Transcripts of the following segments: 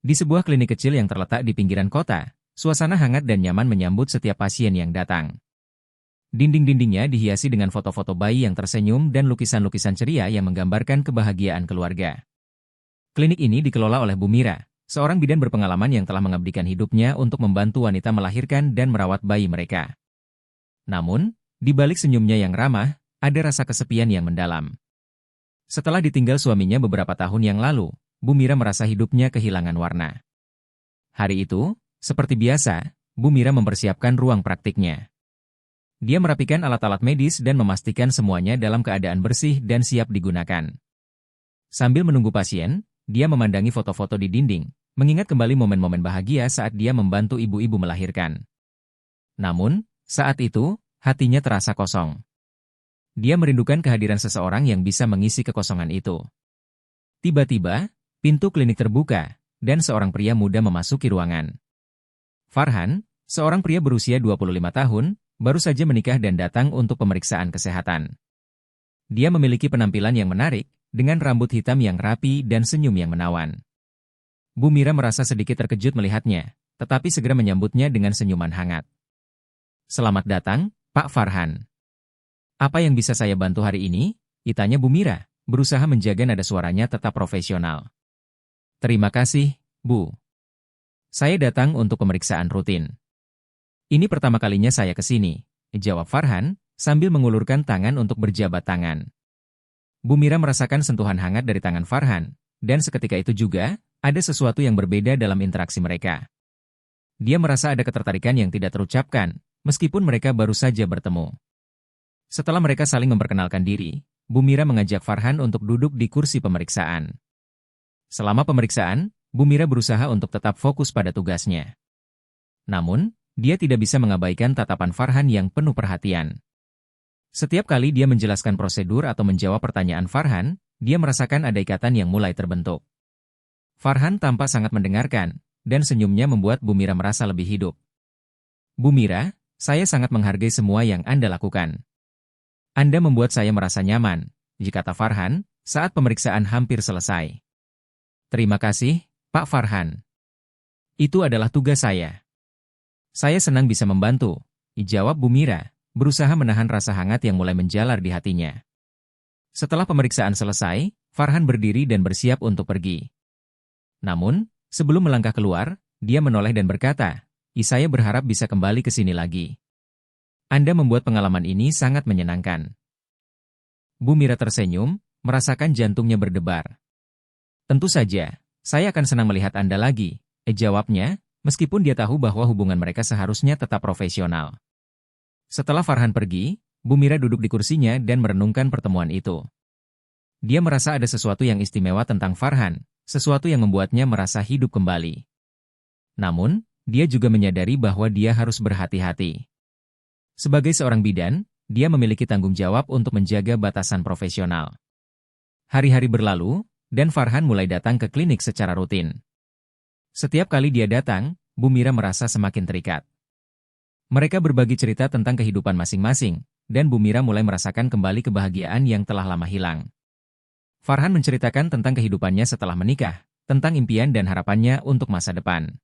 Di sebuah klinik kecil yang terletak di pinggiran kota, suasana hangat dan nyaman menyambut setiap pasien yang datang. Dinding-dindingnya dihiasi dengan foto-foto bayi yang tersenyum dan lukisan-lukisan ceria yang menggambarkan kebahagiaan keluarga. Klinik ini dikelola oleh Bu Mira, seorang bidan berpengalaman yang telah mengabdikan hidupnya untuk membantu wanita melahirkan dan merawat bayi mereka. Namun, di balik senyumnya yang ramah, ada rasa kesepian yang mendalam. Setelah ditinggal suaminya beberapa tahun yang lalu, Bu Mira merasa hidupnya kehilangan warna. Hari itu, seperti biasa, Bu Mira mempersiapkan ruang praktiknya. Dia merapikan alat-alat medis dan memastikan semuanya dalam keadaan bersih dan siap digunakan. Sambil menunggu pasien, dia memandangi foto-foto di dinding, mengingat kembali momen-momen bahagia saat dia membantu ibu-ibu melahirkan. Namun, saat itu, hatinya terasa kosong. Dia merindukan kehadiran seseorang yang bisa mengisi kekosongan itu. Tiba-tiba, pintu klinik terbuka, dan seorang pria muda memasuki ruangan. Farhan, seorang pria berusia 25 tahun, baru saja menikah dan datang untuk pemeriksaan kesehatan. Dia memiliki penampilan yang menarik, dengan rambut hitam yang rapi dan senyum yang menawan. Bu Mira merasa sedikit terkejut melihatnya, tetapi segera menyambutnya dengan senyuman hangat. "Selamat datang, Pak Farhan. Apa yang bisa saya bantu hari ini?" tanya Bu Mira, berusaha menjaga nada suaranya tetap profesional. "Terima kasih, Bu. Saya datang untuk pemeriksaan rutin." "Ini pertama kalinya saya ke sini," jawab Farhan, sambil mengulurkan tangan untuk berjabat tangan. Bu Mira merasakan sentuhan hangat dari tangan Farhan, dan seketika itu juga, ada sesuatu yang berbeda dalam interaksi mereka. Dia merasa ada ketertarikan yang tidak terucapkan, meskipun mereka baru saja bertemu. Setelah mereka saling memperkenalkan diri, Bu Mira mengajak Farhan untuk duduk di kursi pemeriksaan. Selama pemeriksaan, Bu Mira berusaha untuk tetap fokus pada tugasnya. Namun, dia tidak bisa mengabaikan tatapan Farhan yang penuh perhatian. Setiap kali dia menjelaskan prosedur atau menjawab pertanyaan Farhan, dia merasakan ada ikatan yang mulai terbentuk. Farhan tampak sangat mendengarkan, dan senyumnya membuat Bu Mira merasa lebih hidup. "Bu Mira, saya sangat menghargai semua yang Anda lakukan. Anda membuat saya merasa nyaman," kata Farhan, saat pemeriksaan hampir selesai. "Terima kasih, Pak Farhan. Itu adalah tugas saya. Saya senang bisa membantu," jawab Bu Mira, berusaha menahan rasa hangat yang mulai menjalar di hatinya. Setelah pemeriksaan selesai, Farhan berdiri dan bersiap untuk pergi. Namun, sebelum melangkah keluar, dia menoleh dan berkata, "Saya berharap bisa kembali ke sini lagi. Anda membuat pengalaman ini sangat menyenangkan." Bu Mira tersenyum, merasakan jantungnya berdebar. "Tentu saja, saya akan senang melihat Anda lagi," jawabnya, meskipun dia tahu bahwa hubungan mereka seharusnya tetap profesional. Setelah Farhan pergi, Bu Mira duduk di kursinya dan merenungkan pertemuan itu. Dia merasa ada sesuatu yang istimewa tentang Farhan, sesuatu yang membuatnya merasa hidup kembali. Namun, dia juga menyadari bahwa dia harus berhati-hati. Sebagai seorang bidan, dia memiliki tanggung jawab untuk menjaga batasan profesional. Hari-hari berlalu, dan Farhan mulai datang ke klinik secara rutin. Setiap kali dia datang, Bu Mira merasa semakin terikat. Mereka berbagi cerita tentang kehidupan masing-masing, dan Bu Mira mulai merasakan kembali kebahagiaan yang telah lama hilang. Farhan menceritakan tentang kehidupannya setelah menikah, tentang impian dan harapannya untuk masa depan.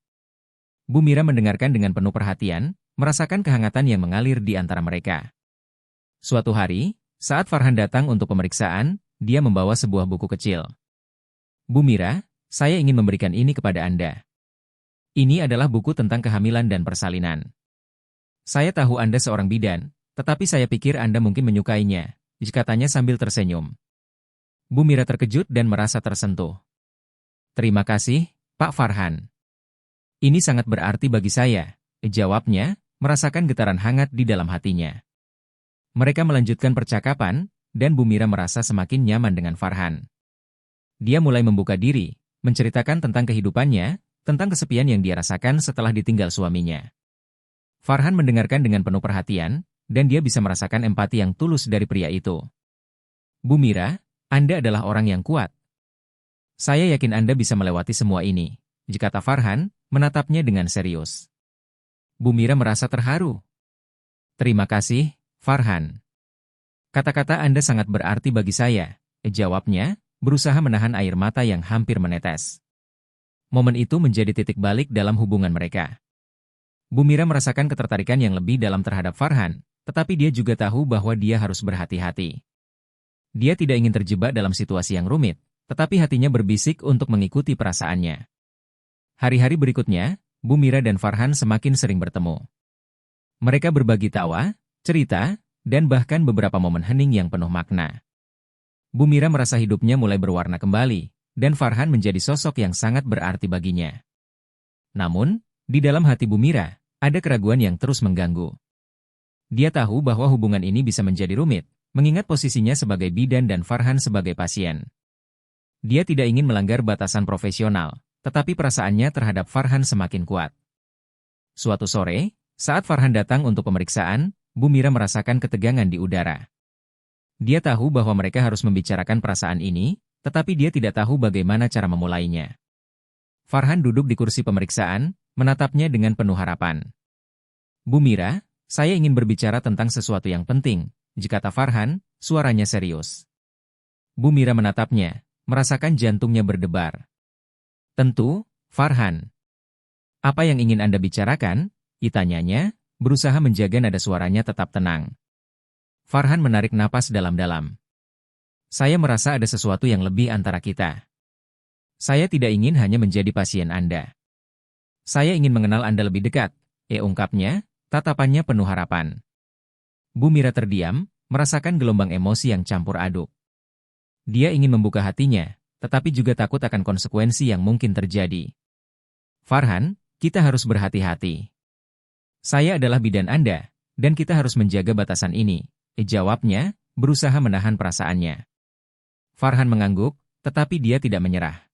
Bu Mira mendengarkan dengan penuh perhatian, merasakan kehangatan yang mengalir di antara mereka. Suatu hari, saat Farhan datang untuk pemeriksaan, dia membawa sebuah buku kecil. "Bu Mira, saya ingin memberikan ini kepada Anda. Ini adalah buku tentang kehamilan dan persalinan. Saya tahu Anda seorang bidan, tetapi saya pikir Anda mungkin menyukainya," katanya sambil tersenyum. Bu Mira terkejut dan merasa tersentuh. "Terima kasih, Pak Farhan. Ini sangat berarti bagi saya," jawabnya, merasakan getaran hangat di dalam hatinya. Mereka melanjutkan percakapan, dan Bu Mira merasa semakin nyaman dengan Farhan. Dia mulai membuka diri, menceritakan tentang kehidupannya, tentang kesepian yang dia rasakan setelah ditinggal suaminya. Farhan mendengarkan dengan penuh perhatian, dan dia bisa merasakan empati yang tulus dari pria itu. "Bu Mira, Anda adalah orang yang kuat. Saya yakin Anda bisa melewati semua ini," kata Farhan, menatapnya dengan serius. Bu Mira merasa terharu. "Terima kasih, Farhan. Kata-kata Anda sangat berarti bagi saya," jawabnya, berusaha menahan air mata yang hampir menetes. Momen itu menjadi titik balik dalam hubungan mereka. Bu Mira merasakan ketertarikan yang lebih dalam terhadap Farhan, tetapi dia juga tahu bahwa dia harus berhati-hati. Dia tidak ingin terjebak dalam situasi yang rumit, tetapi hatinya berbisik untuk mengikuti perasaannya. Hari-hari berikutnya, Bu Mira dan Farhan semakin sering bertemu. Mereka berbagi tawa, cerita, dan bahkan beberapa momen hening yang penuh makna. Bu Mira merasa hidupnya mulai berwarna kembali, dan Farhan menjadi sosok yang sangat berarti baginya. Namun, di dalam hati Bu Mira, ada keraguan yang terus mengganggu. Dia tahu bahwa hubungan ini bisa menjadi rumit, mengingat posisinya sebagai bidan dan Farhan sebagai pasien. Dia tidak ingin melanggar batasan profesional, tetapi perasaannya terhadap Farhan semakin kuat. Suatu sore, saat Farhan datang untuk pemeriksaan, Bu Mira merasakan ketegangan di udara. Dia tahu bahwa mereka harus membicarakan perasaan ini, tetapi dia tidak tahu bagaimana cara memulainya. Farhan duduk di kursi pemeriksaan, menatapnya dengan penuh harapan. Bu Mira, saya ingin berbicara tentang sesuatu yang penting, kata Farhan, suaranya serius. Bu Mira menatapnya, merasakan jantungnya berdebar. Tentu, Farhan. Apa yang ingin Anda bicarakan? Tanyanya, berusaha menjaga nada suaranya tetap tenang. Farhan menarik napas dalam-dalam. Saya merasa ada sesuatu yang lebih antara kita. Saya tidak ingin hanya menjadi pasien Anda. Saya ingin mengenal Anda lebih dekat, ungkapnya, tatapannya penuh harapan. Bu Mira terdiam, merasakan gelombang emosi yang campur aduk. Dia ingin membuka hatinya, tetapi juga takut akan konsekuensi yang mungkin terjadi. Farhan, kita harus berhati-hati. Saya adalah bidan Anda, dan kita harus menjaga batasan ini, jawabnya, berusaha menahan perasaannya. Farhan mengangguk, tetapi dia tidak menyerah.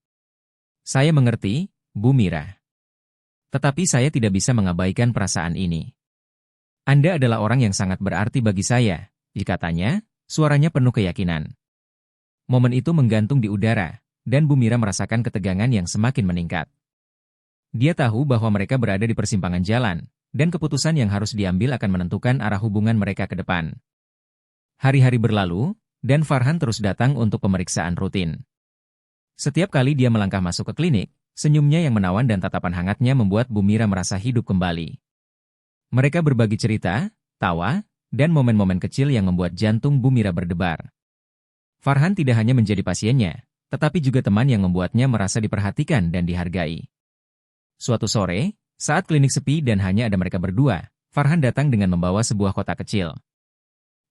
Saya mengerti, Bu Mira. Tetapi saya tidak bisa mengabaikan perasaan ini. Anda adalah orang yang sangat berarti bagi saya, katanya, suaranya penuh keyakinan. Momen itu menggantung di udara, dan Bu Mira merasakan ketegangan yang semakin meningkat. Dia tahu bahwa mereka berada di persimpangan jalan, dan keputusan yang harus diambil akan menentukan arah hubungan mereka ke depan. Hari-hari berlalu, dan Farhan terus datang untuk pemeriksaan rutin. Setiap kali dia melangkah masuk ke klinik, senyumnya yang menawan dan tatapan hangatnya membuat Bu Mira merasa hidup kembali. Mereka berbagi cerita, tawa, dan momen-momen kecil yang membuat jantung Bu Mira berdebar. Farhan tidak hanya menjadi pasiennya, tetapi juga teman yang membuatnya merasa diperhatikan dan dihargai. Suatu sore, saat klinik sepi dan hanya ada mereka berdua, Farhan datang dengan membawa sebuah kotak kecil.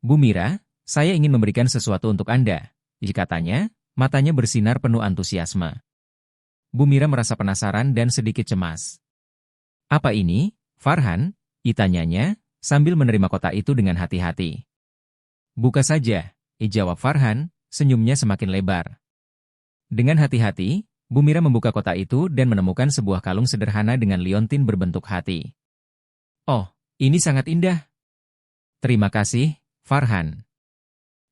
Bu Mira, saya ingin memberikan sesuatu untuk Anda, katanya, matanya bersinar penuh antusiasme. Bu Mira merasa penasaran dan sedikit cemas. Apa ini, Farhan? Tanyanya, sambil menerima kotak itu dengan hati-hati. Buka saja, jawab Farhan, senyumnya semakin lebar. Dengan hati-hati, Bu Mira membuka kotak itu dan menemukan sebuah kalung sederhana dengan liontin berbentuk hati. Oh, ini sangat indah. Terima kasih, Farhan.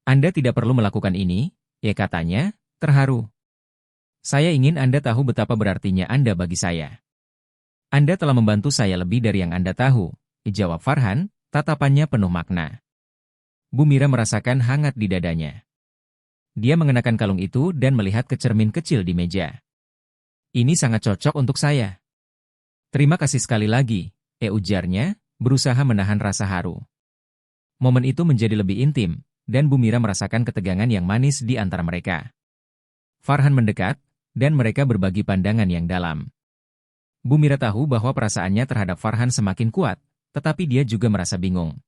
Anda tidak perlu melakukan ini, katanya, terharu. Saya ingin Anda tahu betapa berartinya Anda bagi saya. Anda telah membantu saya lebih dari yang Anda tahu, jawab Farhan, tatapannya penuh makna. Bu Mira merasakan hangat di dadanya. Dia mengenakan kalung itu dan melihat ke cermin kecil di meja. Ini sangat cocok untuk saya. Terima kasih sekali lagi, ujarnya, berusaha menahan rasa haru. Momen itu menjadi lebih intim, dan Bu Mira merasakan ketegangan yang manis di antara mereka. Farhan mendekat, dan mereka berbagi pandangan yang dalam. Bu Mira tahu bahwa perasaannya terhadap Farhan semakin kuat, tetapi dia juga merasa bingung.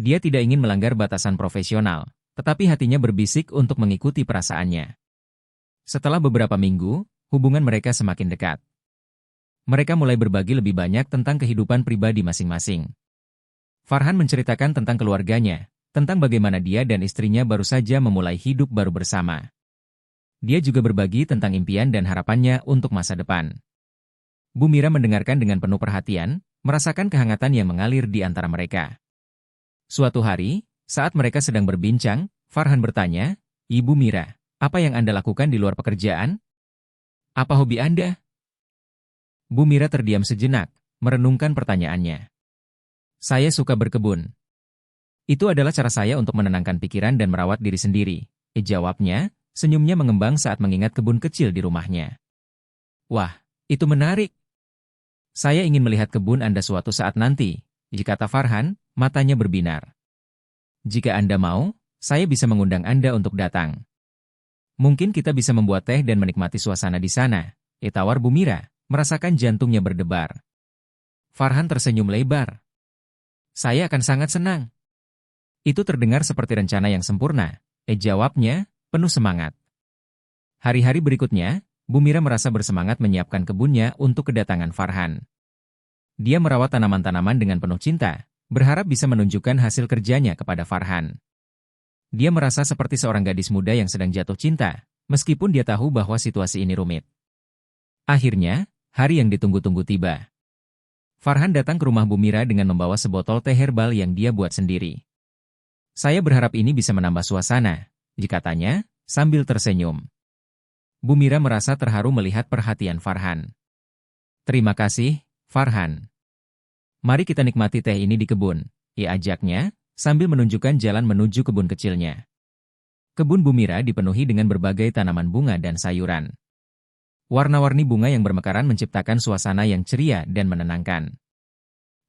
Dia tidak ingin melanggar batasan profesional, tetapi hatinya berbisik untuk mengikuti perasaannya. Setelah beberapa minggu, hubungan mereka semakin dekat. Mereka mulai berbagi lebih banyak tentang kehidupan pribadi masing-masing. Farhan menceritakan tentang keluarganya, tentang bagaimana dia dan istrinya baru saja memulai hidup baru bersama. Dia juga berbagi tentang impian dan harapannya untuk masa depan. Bu Mira mendengarkan dengan penuh perhatian, merasakan kehangatan yang mengalir di antara mereka. Suatu hari, saat mereka sedang berbincang, Farhan bertanya, Ibu Mira, apa yang Anda lakukan di luar pekerjaan? Apa hobi Anda? Bu Mira terdiam sejenak, merenungkan pertanyaannya. Saya suka berkebun. Itu adalah cara saya untuk menenangkan pikiran dan merawat diri sendiri, jawabnya, senyumnya mengembang saat mengingat kebun kecil di rumahnya. Wah, Itu menarik. Saya ingin melihat kebun Anda suatu saat nanti, kata Farhan, matanya berbinar. Jika Anda mau, saya bisa mengundang Anda untuk datang. Mungkin kita bisa membuat teh dan menikmati suasana di sana, tawar Bu Mira, merasakan jantungnya berdebar. Farhan tersenyum lebar. Saya akan sangat senang. Itu terdengar seperti rencana yang sempurna, jawabnya, penuh semangat. Hari-hari berikutnya, Bu Mira merasa bersemangat menyiapkan kebunnya untuk kedatangan Farhan. Dia merawat tanaman-tanaman dengan penuh cinta, berharap bisa menunjukkan hasil kerjanya kepada Farhan. Dia merasa seperti seorang gadis muda yang sedang jatuh cinta, meskipun dia tahu bahwa situasi ini rumit. Akhirnya, hari yang ditunggu-tunggu tiba. Farhan datang ke rumah Bu Mira dengan membawa sebotol teh herbal yang dia buat sendiri. Saya berharap ini bisa menambah suasana, katanya, sambil tersenyum. Bu Mira merasa terharu melihat perhatian Farhan. Terima kasih, Farhan. Mari kita nikmati teh ini di kebun, ajaknya, sambil menunjukkan jalan menuju kebun kecilnya. Kebun Bu Mira dipenuhi dengan berbagai tanaman bunga dan sayuran. Warna-warni bunga yang bermekaran menciptakan suasana yang ceria dan menenangkan.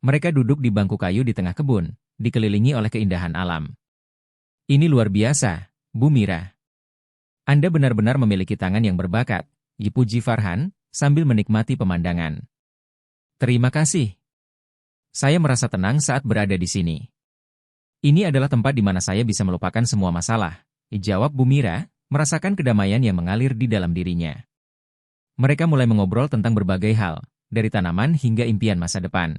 Mereka duduk di bangku kayu di tengah kebun, dikelilingi oleh keindahan alam. Ini luar biasa, Bu Mira. Anda benar-benar memiliki tangan yang berbakat, dipuji Farhan, sambil menikmati pemandangan. Terima kasih. Saya merasa tenang saat berada di sini. Ini adalah tempat di mana saya bisa melupakan semua masalah, jawab Bu Mira, merasakan kedamaian yang mengalir di dalam dirinya. Mereka mulai mengobrol tentang berbagai hal, dari tanaman hingga impian masa depan.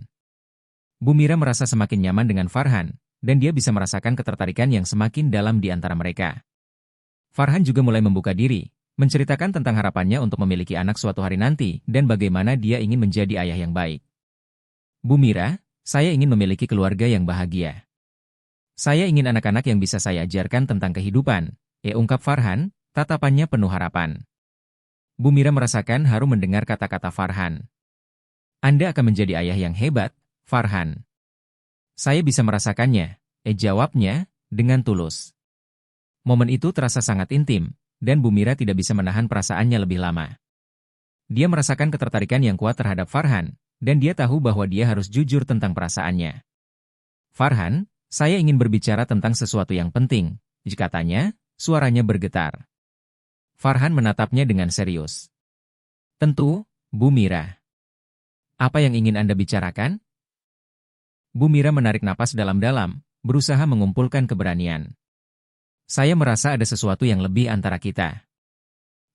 Bu Mira merasa semakin nyaman dengan Farhan, dan dia bisa merasakan ketertarikan yang semakin dalam di antara mereka. Farhan juga mulai membuka diri, menceritakan tentang harapannya untuk memiliki anak suatu hari nanti dan bagaimana dia ingin menjadi ayah yang baik. Bu Mira, saya ingin memiliki keluarga yang bahagia. Saya ingin anak-anak yang bisa saya ajarkan tentang kehidupan, ungkap Farhan, tatapannya penuh harapan. Bu Mira merasakan haru mendengar kata-kata Farhan. Anda akan menjadi ayah yang hebat, Farhan. Saya bisa merasakannya, jawabnya, dengan tulus. Momen itu terasa sangat intim, dan Bu Mira tidak bisa menahan perasaannya lebih lama. Dia merasakan ketertarikan yang kuat terhadap Farhan, dan dia tahu bahwa dia harus jujur tentang perasaannya. Farhan, saya ingin berbicara tentang sesuatu yang penting, katanya, suaranya bergetar. Farhan menatapnya dengan serius. Tentu, Bu Mira. Apa yang ingin Anda bicarakan? Bu Mira menarik napas dalam-dalam, berusaha mengumpulkan keberanian. Saya merasa ada sesuatu yang lebih antara kita.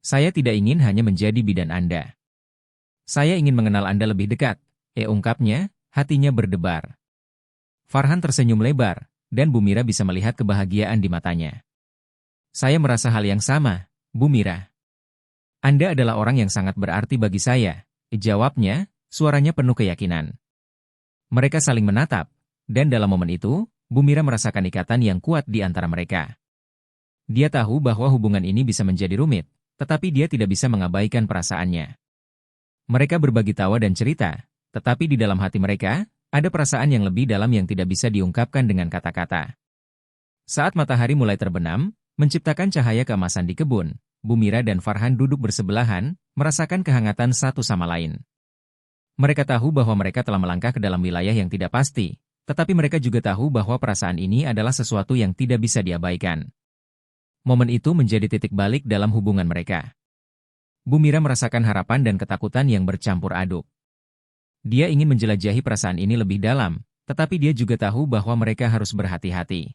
Saya tidak ingin hanya menjadi bidan Anda. Saya ingin mengenal Anda lebih dekat, ungkapnya, hatinya berdebar. Farhan tersenyum lebar, dan Bu Mira bisa melihat kebahagiaan di matanya. Saya merasa hal yang sama, Bu Mira. Anda adalah orang yang sangat berarti bagi saya, jawabnya, suaranya penuh keyakinan. Mereka saling menatap, dan dalam momen itu, Bu Mira merasakan ikatan yang kuat di antara mereka. Dia tahu bahwa hubungan ini bisa menjadi rumit, tetapi dia tidak bisa mengabaikan perasaannya. Mereka berbagi tawa dan cerita, tetapi di dalam hati mereka, ada perasaan yang lebih dalam yang tidak bisa diungkapkan dengan kata-kata. Saat matahari mulai terbenam, menciptakan cahaya keemasan di kebun, Bu Mira dan Farhan duduk bersebelahan, merasakan kehangatan satu sama lain. Mereka tahu bahwa mereka telah melangkah ke dalam wilayah yang tidak pasti, tetapi mereka juga tahu bahwa perasaan ini adalah sesuatu yang tidak bisa diabaikan. Momen itu menjadi titik balik dalam hubungan mereka. Bu Mira merasakan harapan dan ketakutan yang bercampur aduk. Dia ingin menjelajahi perasaan ini lebih dalam, tetapi dia juga tahu bahwa mereka harus berhati-hati.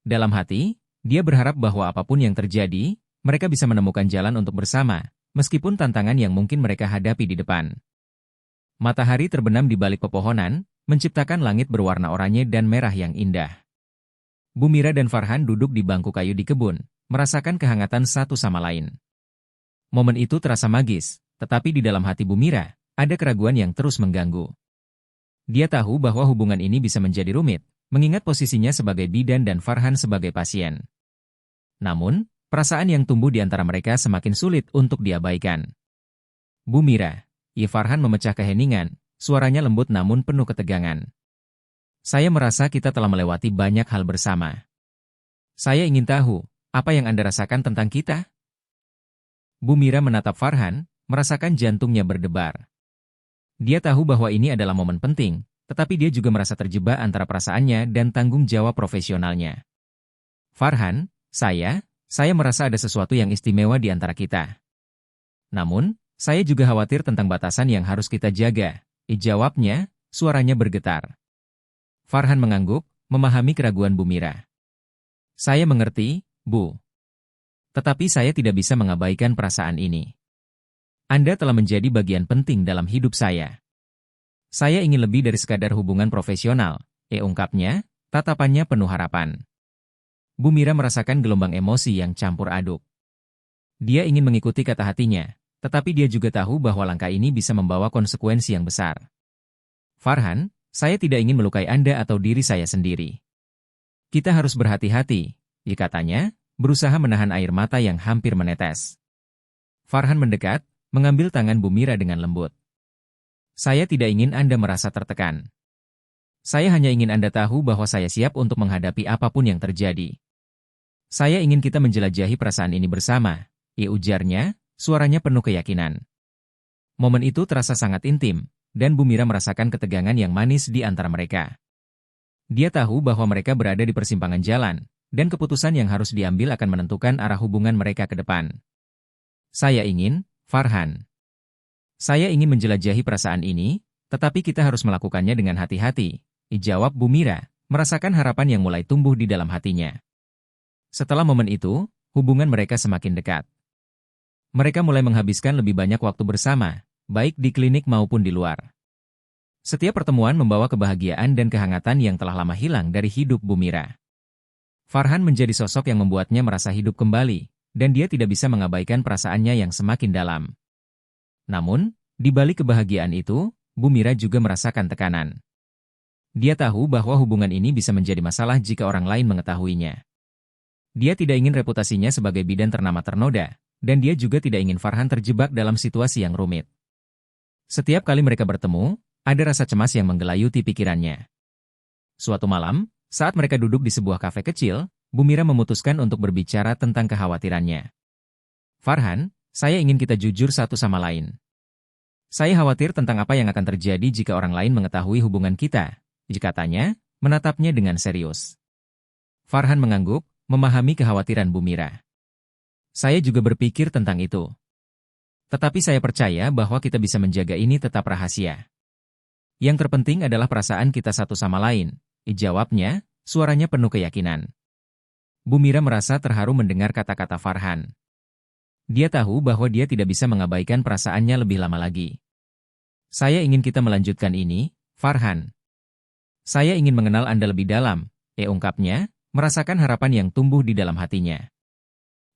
Dalam hati, dia berharap bahwa apapun yang terjadi, mereka bisa menemukan jalan untuk bersama, meskipun tantangan yang mungkin mereka hadapi di depan. Matahari terbenam di balik pepohonan, menciptakan langit berwarna oranye dan merah yang indah. Bu Mira dan Farhan duduk di bangku kayu di kebun, merasakan kehangatan satu sama lain. Momen itu terasa magis, tetapi di dalam hati Bu Mira, ada keraguan yang terus mengganggu. Dia tahu bahwa hubungan ini bisa menjadi rumit, mengingat posisinya sebagai bidan dan Farhan sebagai pasien. Namun, perasaan yang tumbuh di antara mereka semakin sulit untuk diabaikan. Bu Mira, Farhan memecah keheningan, suaranya lembut namun penuh ketegangan. Saya merasa kita telah melewati banyak hal bersama. Saya ingin tahu, apa yang Anda rasakan tentang kita? Bu Mira menatap Farhan, merasakan jantungnya berdebar. Dia tahu bahwa ini adalah momen penting, tetapi dia juga merasa terjebak antara perasaannya dan tanggung jawab profesionalnya. Farhan, saya merasa ada sesuatu yang istimewa di antara kita. Namun, saya juga khawatir tentang batasan yang harus kita jaga. Jawabnya, suaranya bergetar. Farhan mengangguk, memahami keraguan Bu Mira. Saya mengerti, Bu. Tetapi saya tidak bisa mengabaikan perasaan ini. Anda telah menjadi bagian penting dalam hidup saya. Saya ingin lebih dari sekadar hubungan profesional, ungkapnya, tatapannya penuh harapan. Bu Mira merasakan gelombang emosi yang campur aduk. Dia ingin mengikuti kata hatinya, tetapi dia juga tahu bahwa langkah ini bisa membawa konsekuensi yang besar. Farhan, saya tidak ingin melukai Anda atau diri saya sendiri. Kita harus berhati-hati, katanya, berusaha menahan air mata yang hampir menetes. Farhan mendekat, mengambil tangan Bu Mira dengan lembut. Saya tidak ingin Anda merasa tertekan. Saya hanya ingin Anda tahu bahwa saya siap untuk menghadapi apapun yang terjadi. Saya ingin kita menjelajahi perasaan ini bersama, ujarnya, suaranya penuh keyakinan. Momen itu terasa sangat intim, dan Bu Mira merasakan ketegangan yang manis di antara mereka. Dia tahu bahwa mereka berada di persimpangan jalan, dan keputusan yang harus diambil akan menentukan arah hubungan mereka ke depan. Saya ingin, Farhan. Saya ingin menjelajahi perasaan ini, tetapi kita harus melakukannya dengan hati-hati, jawab Bu Mira, merasakan harapan yang mulai tumbuh di dalam hatinya. Setelah momen itu, hubungan mereka semakin dekat. Mereka mulai menghabiskan lebih banyak waktu bersama, baik di klinik maupun di luar. Setiap pertemuan membawa kebahagiaan dan kehangatan yang telah lama hilang dari hidup Bu Mira. Farhan menjadi sosok yang membuatnya merasa hidup kembali, dan dia tidak bisa mengabaikan perasaannya yang semakin dalam. Namun, di balik kebahagiaan itu, Bu Mira juga merasakan tekanan. Dia tahu bahwa hubungan ini bisa menjadi masalah jika orang lain mengetahuinya. Dia tidak ingin reputasinya sebagai bidan ternama ternoda, dan dia juga tidak ingin Farhan terjebak dalam situasi yang rumit. Setiap kali mereka bertemu, ada rasa cemas yang menggelayuti pikirannya. Suatu malam, saat mereka duduk di sebuah kafe kecil, Bu Mira memutuskan untuk berbicara tentang kekhawatirannya. Farhan, saya ingin kita jujur satu sama lain. Saya khawatir tentang apa yang akan terjadi jika orang lain mengetahui hubungan kita, katanya, menatapnya dengan serius. Farhan mengangguk, memahami kekhawatiran Bu Mira. Saya juga berpikir tentang itu. Tetapi saya percaya bahwa kita bisa menjaga ini tetap rahasia. Yang terpenting adalah perasaan kita satu sama lain, jawabnya, suaranya penuh keyakinan. Bu Mira merasa terharu mendengar kata-kata Farhan. Dia tahu bahwa dia tidak bisa mengabaikan perasaannya lebih lama lagi. Saya ingin kita melanjutkan ini, Farhan. Saya ingin mengenal Anda lebih dalam, ungkapnya, merasakan harapan yang tumbuh di dalam hatinya.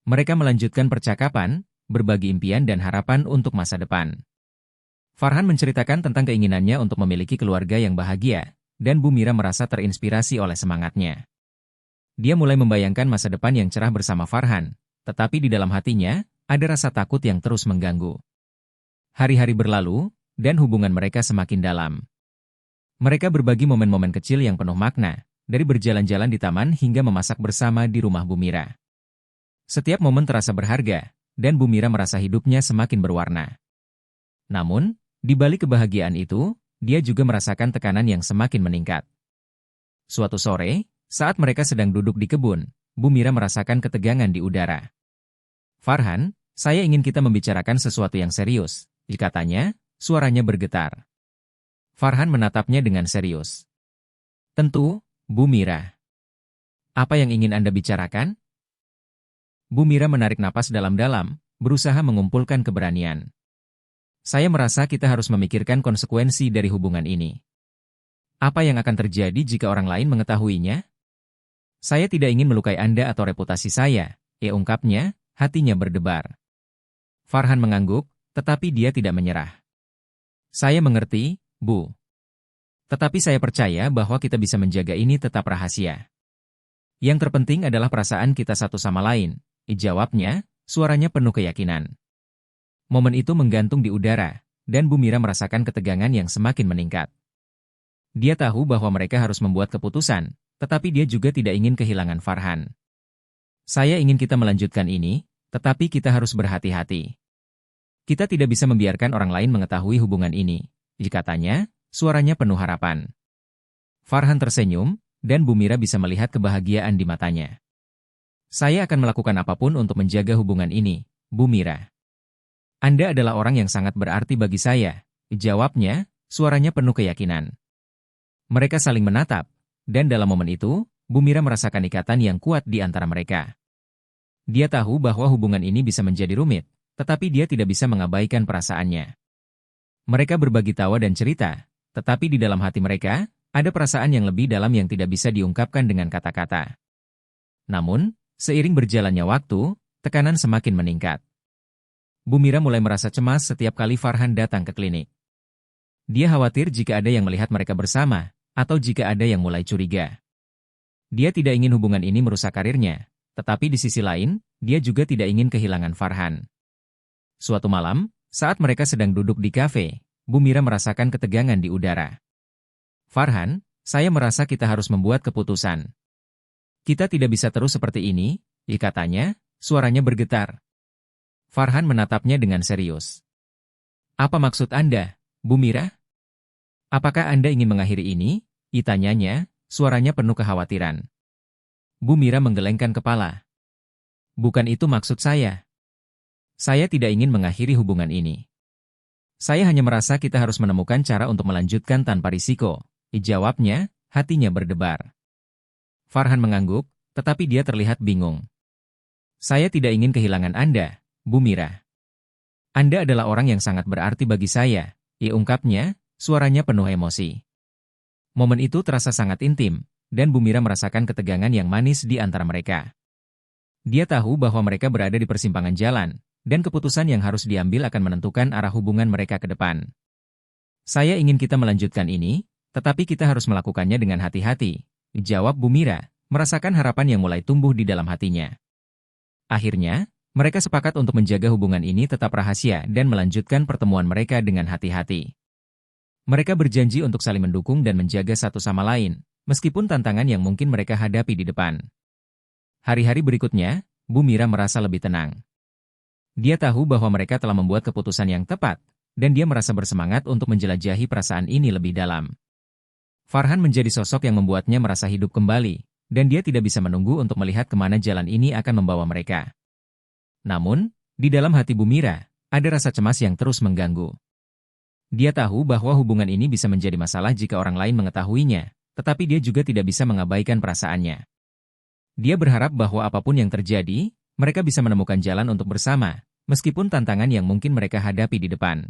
Mereka melanjutkan percakapan, berbagi impian dan harapan untuk masa depan. Farhan menceritakan tentang keinginannya untuk memiliki keluarga yang bahagia, dan Bu Mira merasa terinspirasi oleh semangatnya. Dia mulai membayangkan masa depan yang cerah bersama Farhan, tetapi di dalam hatinya, ada rasa takut yang terus mengganggu. Hari-hari berlalu, dan hubungan mereka semakin dalam. Mereka berbagi momen-momen kecil yang penuh makna, dari berjalan-jalan di taman hingga memasak bersama di rumah Bu Mira. Setiap momen terasa berharga, dan Bu Mira merasa hidupnya semakin berwarna. Namun, di balik kebahagiaan itu, dia juga merasakan tekanan yang semakin meningkat. Suatu sore, saat mereka sedang duduk di kebun, Bu Mira merasakan ketegangan di udara. Farhan, saya ingin kita membicarakan sesuatu yang serius, katanya, suaranya bergetar. Farhan menatapnya dengan serius. Tentu, Bu Mira. Apa yang ingin Anda bicarakan? Bu Mira menarik napas dalam-dalam, berusaha mengumpulkan keberanian. Saya merasa kita harus memikirkan konsekuensi dari hubungan ini. Apa yang akan terjadi jika orang lain mengetahuinya? Saya tidak ingin melukai Anda atau reputasi saya, ungkapnya, hatinya berdebar. Farhan mengangguk, tetapi dia tidak menyerah. Saya mengerti, Bu. Tetapi saya percaya bahwa kita bisa menjaga ini tetap rahasia. Yang terpenting adalah perasaan kita satu sama lain, jawabnya, suaranya penuh keyakinan. Momen itu menggantung di udara, dan Bu Mira merasakan ketegangan yang semakin meningkat. Dia tahu bahwa mereka harus membuat keputusan, tetapi dia juga tidak ingin kehilangan Farhan. Saya ingin kita melanjutkan ini, tetapi kita harus berhati-hati. Kita tidak bisa membiarkan orang lain mengetahui hubungan ini, katanya, suaranya penuh harapan. Farhan tersenyum, dan Bu Mira bisa melihat kebahagiaan di matanya. Saya akan melakukan apapun untuk menjaga hubungan ini, Bu Mira. Anda adalah orang yang sangat berarti bagi saya, jawabnya, suaranya penuh keyakinan. Mereka saling menatap, dan dalam momen itu, Bu Mira merasakan ikatan yang kuat di antara mereka. Dia tahu bahwa hubungan ini bisa menjadi rumit, tetapi dia tidak bisa mengabaikan perasaannya. Mereka berbagi tawa dan cerita, tetapi di dalam hati mereka, ada perasaan yang lebih dalam yang tidak bisa diungkapkan dengan kata-kata. Namun, seiring berjalannya waktu, tekanan semakin meningkat. Bu Mira mulai merasa cemas setiap kali Farhan datang ke klinik. Dia khawatir jika ada yang melihat mereka bersama, atau jika ada yang mulai curiga. Dia tidak ingin hubungan ini merusak karirnya, tetapi di sisi lain, dia juga tidak ingin kehilangan Farhan. Suatu malam, saat mereka sedang duduk di kafe, Bu Mira merasakan ketegangan di udara. Farhan, saya merasa kita harus membuat keputusan. Kita tidak bisa terus seperti ini, katanya, suaranya bergetar. Farhan menatapnya dengan serius. Apa maksud Anda, Bu Mira? Apakah Anda ingin mengakhiri ini? Tanyanya, suaranya penuh kekhawatiran. Bu Mira menggelengkan kepala. Bukan itu maksud saya. Saya tidak ingin mengakhiri hubungan ini. Saya hanya merasa kita harus menemukan cara untuk melanjutkan tanpa risiko. Jawabnya, hatinya berdebar. Farhan mengangguk, tetapi dia terlihat bingung. Saya tidak ingin kehilangan Anda, Bu Mira. Anda adalah orang yang sangat berarti bagi saya, ungkapnya, suaranya penuh emosi. Momen itu terasa sangat intim, dan Bu Mira merasakan ketegangan yang manis di antara mereka. Dia tahu bahwa mereka berada di persimpangan jalan, dan keputusan yang harus diambil akan menentukan arah hubungan mereka ke depan. Saya ingin kita melanjutkan ini, tetapi kita harus melakukannya dengan hati-hati, jawab Bu Mira, merasakan harapan yang mulai tumbuh di dalam hatinya. Akhirnya, mereka sepakat untuk menjaga hubungan ini tetap rahasia dan melanjutkan pertemuan mereka dengan hati-hati. Mereka berjanji untuk saling mendukung dan menjaga satu sama lain, meskipun tantangan yang mungkin mereka hadapi di depan. Hari-hari berikutnya, Bu Mira merasa lebih tenang. Dia tahu bahwa mereka telah membuat keputusan yang tepat, dan dia merasa bersemangat untuk menjelajahi perasaan ini lebih dalam. Farhan menjadi sosok yang membuatnya merasa hidup kembali, dan dia tidak bisa menunggu untuk melihat kemana jalan ini akan membawa mereka. Namun, di dalam hati Bu Mira, ada rasa cemas yang terus mengganggu. Dia tahu bahwa hubungan ini bisa menjadi masalah jika orang lain mengetahuinya, tetapi dia juga tidak bisa mengabaikan perasaannya. Dia berharap bahwa apapun yang terjadi, mereka bisa menemukan jalan untuk bersama, meskipun tantangan yang mungkin mereka hadapi di depan.